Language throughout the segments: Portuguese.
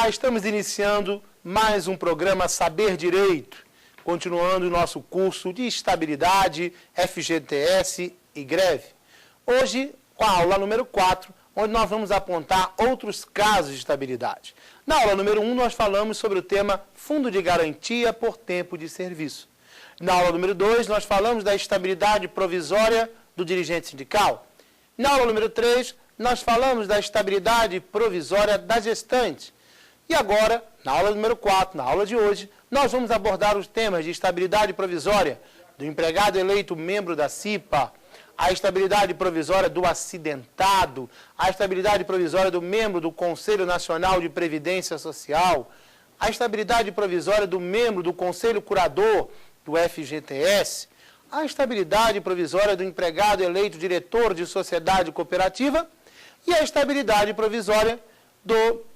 Olá, estamos iniciando mais um programa Saber Direito, continuando o nosso curso de Estabilidade, FGTS e Greve. Hoje, com a aula número 4, onde nós vamos apontar outros casos de estabilidade. Na aula número 1, nós falamos sobre o tema Fundo de Garantia por Tempo de Serviço. Na aula número 2, nós falamos da estabilidade provisória do dirigente sindical. Na aula número 3, nós falamos da estabilidade provisória da gestante. E agora, na aula número 4, na aula de hoje, nós vamos abordar os temas de estabilidade provisória do empregado eleito membro da CIPA, a estabilidade provisória do acidentado, a estabilidade provisória do membro do Conselho Nacional de Previdência Social, a estabilidade provisória do membro do Conselho Curador do FGTS, a estabilidade provisória do empregado eleito diretor de sociedade cooperativa e a estabilidade provisória do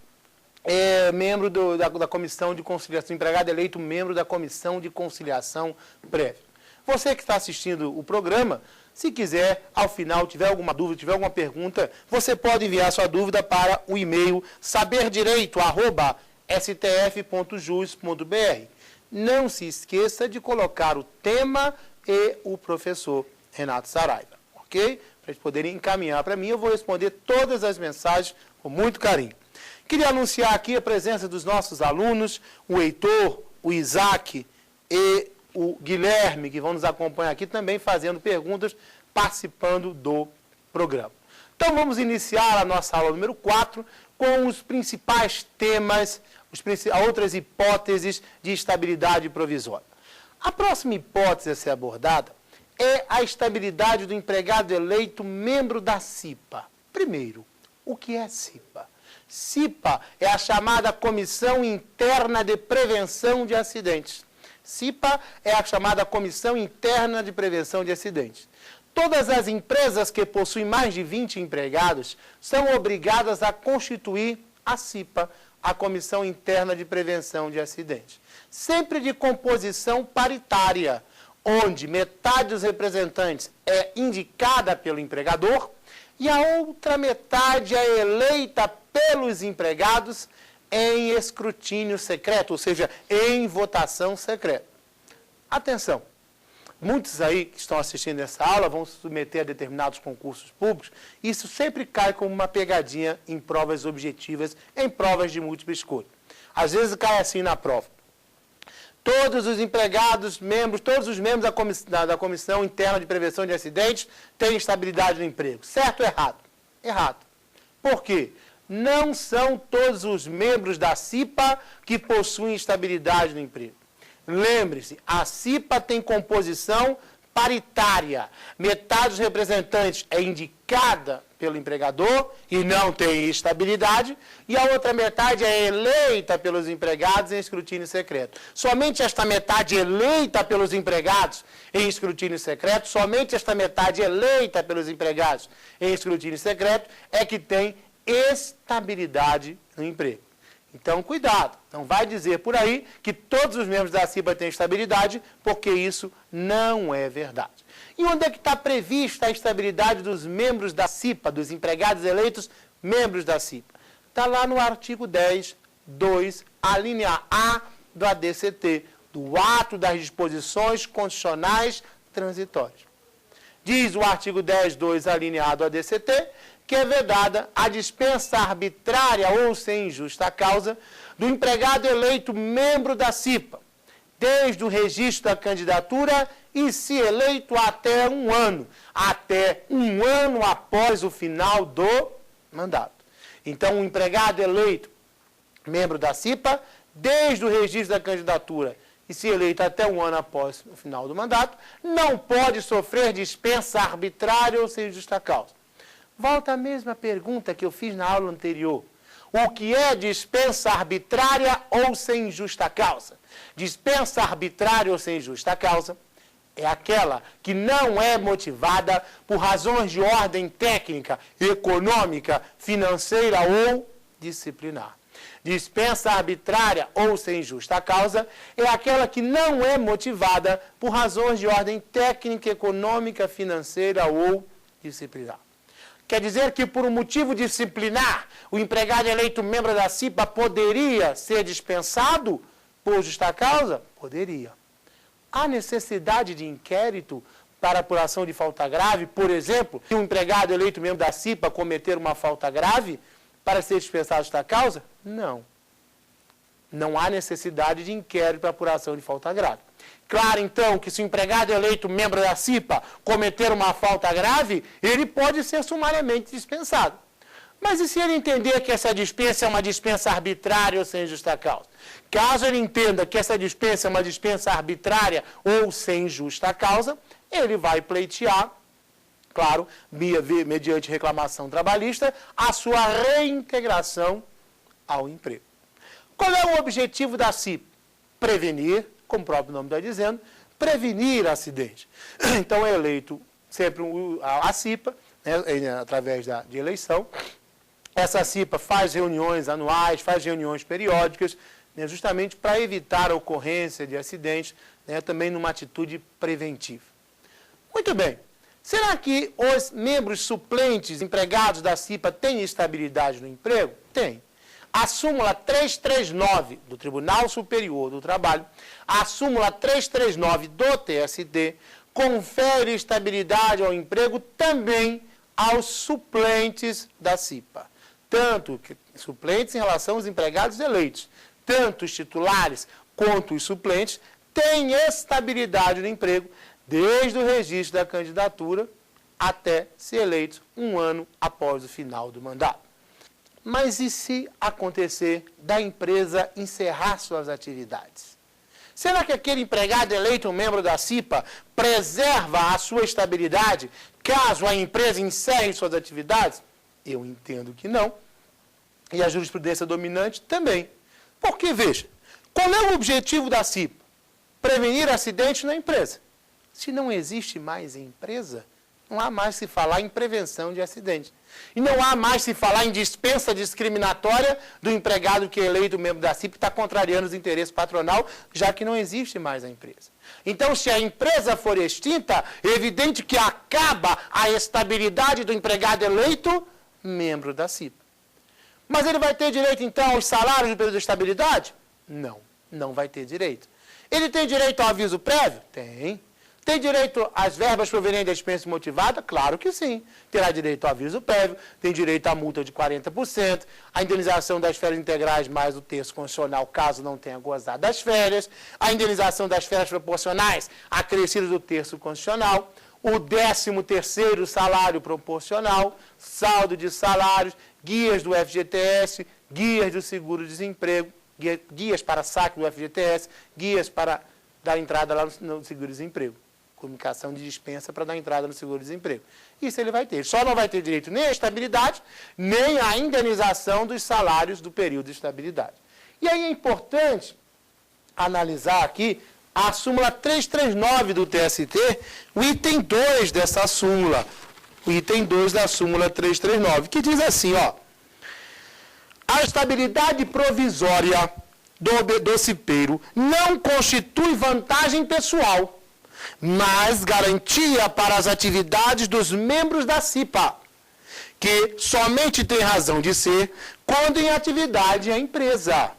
membro da Comissão de Conciliação, empregado eleito membro da Comissão de Conciliação Prévia. Você que está assistindo o programa, se quiser, ao final, tiver alguma dúvida, tiver alguma pergunta, você pode enviar sua dúvida para o e-mail saberdireito@stf.jus.br. Não se esqueça de colocar o tema e o professor Renato Saraiva, ok? Para eles poderem encaminhar para mim, eu vou responder todas as mensagens com muito carinho. Queria anunciar aqui a presença dos nossos alunos, o Heitor, o Isaac e o Guilherme, que vão nos acompanhar aqui também fazendo perguntas, participando do programa. Então vamos iniciar a nossa aula número 4 com os principais temas, outras hipóteses de estabilidade provisória. A próxima hipótese a ser abordada é a estabilidade do empregado eleito membro da CIPA. Primeiro, o que é CIPA? CIPA é a chamada Comissão Interna de Prevenção de Acidentes. CIPA é a chamada Comissão Interna de Prevenção de Acidentes. Todas as empresas que possuem mais de 20 empregados são obrigadas a constituir a CIPA, a Comissão Interna de Prevenção de Acidentes. Sempre de composição paritária, onde metade dos representantes é indicada pelo empregador e a outra metade é eleita pelos empregados em escrutínio secreto, ou seja, em votação secreta. Atenção, muitos aí que estão assistindo essa aula vão se submeter a determinados concursos públicos, e isso sempre cai como uma pegadinha em provas objetivas, em provas de múltipla escolha. Às vezes cai assim na prova. Todos os empregados, todos os membros da Comissão Interna de Prevenção de Acidentes têm estabilidade no emprego. Certo ou errado? Errado. Por quê? Não são todos os membros da CIPA que possuem estabilidade no emprego. Lembre-se, a CIPA tem composição paritária. Metade dos representantes é indicada pelo empregador e não tem estabilidade, e a outra metade é eleita pelos empregados em escrutínio secreto. Somente esta metade eleita pelos empregados em escrutínio secreto, somente esta metade eleita pelos empregados em escrutínio secreto é que tem estabilidade no emprego. Então, cuidado. Não vai dizer por aí que todos os membros da CIPA têm estabilidade, porque isso não é verdade. E onde é que está prevista a estabilidade dos membros da CIPA, dos empregados eleitos membros da CIPA? Está lá no artigo 10, 2, a linha A do ADCT, do Ato das Disposições Constitucionais Transitórias. Diz o artigo 10, 2, a linha A do ADCT, que é vedada a dispensa arbitrária ou sem justa causa do empregado eleito membro da CIPA, desde o registro da candidatura e, se eleito, até um ano após o final do mandato. Então, o empregado eleito membro da CIPA, desde o registro da candidatura e, se eleito, até um ano após o final do mandato, não pode sofrer dispensa arbitrária ou sem justa causa. Volta a mesma pergunta que eu fiz na aula anterior. O que é dispensa arbitrária ou sem justa causa? Dispensa arbitrária ou sem justa causa é aquela que não é motivada por razões de ordem técnica, econômica, financeira ou disciplinar. Dispensa arbitrária ou sem justa causa é aquela que não é motivada por razões de ordem técnica, econômica, financeira ou disciplinar. Quer dizer que, por um motivo disciplinar, o empregado eleito membro da CIPA poderia ser dispensado por justa causa? Poderia. Há necessidade de inquérito para apuração de falta grave? Por exemplo, se um empregado eleito membro da CIPA cometer uma falta grave para ser dispensado justa causa? Não. Não há necessidade de inquérito para apuração de falta grave. Claro, então, que se o empregado eleito membro da CIPA cometer uma falta grave, ele pode ser sumariamente dispensado. Mas e se ele entender que essa dispensa é uma dispensa arbitrária ou sem justa causa? Caso ele entenda que essa dispensa é uma dispensa arbitrária ou sem justa causa, ele vai pleitear, claro, mediante reclamação trabalhista, a sua reintegração ao emprego. Qual é o objetivo da CIPA? Prevenir, como o próprio nome está dizendo, prevenir acidente. Então é eleito sempre a CIPA, né, através de eleição. Essa CIPA faz reuniões anuais, faz reuniões periódicas, né, justamente para evitar a ocorrência de acidentes, né, também numa atitude preventiva. Muito bem. Será que os membros suplentes empregados da CIPA têm estabilidade no emprego? Tem. A súmula 339 do Tribunal Superior do Trabalho, a súmula 339 do TST, confere estabilidade ao emprego também aos suplentes da CIPA. Tanto suplentes em relação aos empregados eleitos, tanto os titulares quanto os suplentes têm estabilidade no emprego desde o registro da candidatura até ser eleitos um ano após o final do mandato. Mas e se acontecer da empresa encerrar suas atividades? Será que aquele empregado eleito um membro da CIPA preserva a sua estabilidade caso a empresa encerre suas atividades? Eu entendo que não. E a jurisprudência dominante também. Porque, veja, qual é o objetivo da CIPA? Prevenir acidentes na empresa. Se não existe mais empresa, não há mais se falar em prevenção de acidentes. E não há mais se falar em dispensa discriminatória do empregado que é eleito membro da CIPA e está contrariando os interesses patronal, já que não existe mais a empresa. Então, se a empresa for extinta, é evidente que acaba a estabilidade do empregado eleito membro da CIPA. Mas ele vai ter direito, então, aos salários do período de estabilidade? Não, não vai ter direito. Ele tem direito ao aviso prévio? Tem. Tem direito às verbas provenientes da dispensa motivada? Claro que sim. Terá direito ao aviso prévio, tem direito à multa de 40%, a indenização das férias integrais mais o terço constitucional, caso não tenha gozado das férias, a indenização das férias proporcionais acrescidas do terço constitucional, o 13º salário proporcional, saldo de salários, guias do FGTS, guias do seguro-desemprego, guias para saque do FGTS, guias para dar entrada lá no seguro-desemprego. Comunicação de dispensa para dar entrada no seguro-desemprego. Isso ele vai ter. Só não vai ter direito nem à estabilidade, nem à indenização dos salários do período de estabilidade. E aí é importante analisar aqui a súmula 339 do TST, o item 2 dessa súmula. O item 2 da súmula 339, que diz assim, ó. A estabilidade provisória do cipeiro não constitui vantagem pessoal, mas garantia para as atividades dos membros da CIPA, que somente tem razão de ser quando em atividade a empresa.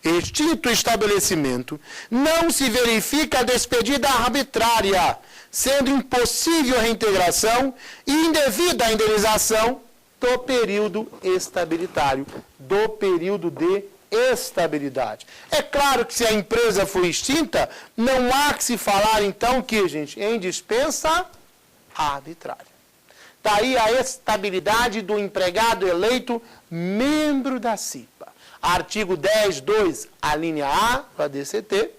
Extinto o estabelecimento, não se verifica a despedida arbitrária, sendo impossível a reintegração e indevida a indenização do período estabilitário, do período de estabilidade. É claro que se a empresa for extinta, não há que se falar então que, gente, em dispensa arbitrária. Daí a estabilidade do empregado eleito membro da CIPA. Artigo 10.2, a linha A, da DCT.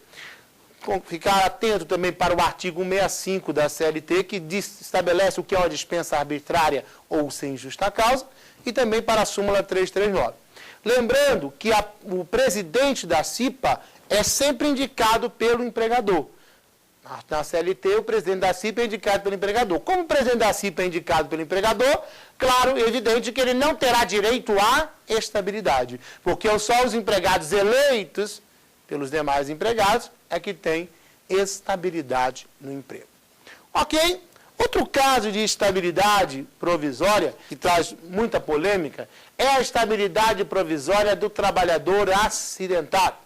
Ficar atento também para o artigo 165 da CLT, que estabelece o que é uma dispensa arbitrária ou sem justa causa, e também para a súmula 339. Lembrando que o presidente da CIPA é sempre indicado pelo empregador. Na CLT, o presidente da CIPA é indicado pelo empregador. Como o presidente da CIPA é indicado pelo empregador, claro, é evidente que ele não terá direito à estabilidade, porque só os empregados eleitos pelos demais empregados é que têm estabilidade no emprego. Ok? Outro caso de estabilidade provisória, que traz muita polêmica, é a estabilidade provisória do trabalhador acidentado.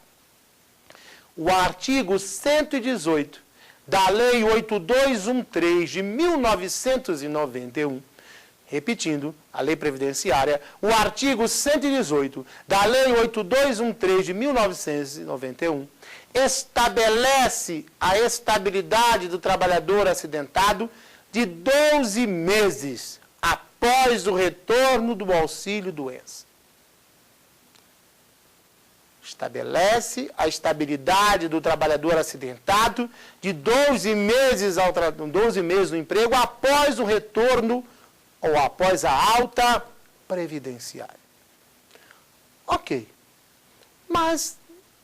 O artigo 118 da Lei 8213 de 1991, repetindo, a Lei Previdenciária, o artigo 118 da Lei 8213 de 1991, estabelece a estabilidade do trabalhador acidentado de 12 meses após o retorno do auxílio-doença. Estabelece a estabilidade do trabalhador acidentado de 12 meses no emprego após o retorno ou após a alta previdenciária. Ok. Mas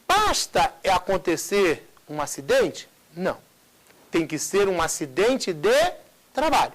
basta acontecer um acidente? Não. Tem que ser um acidente de trabalho.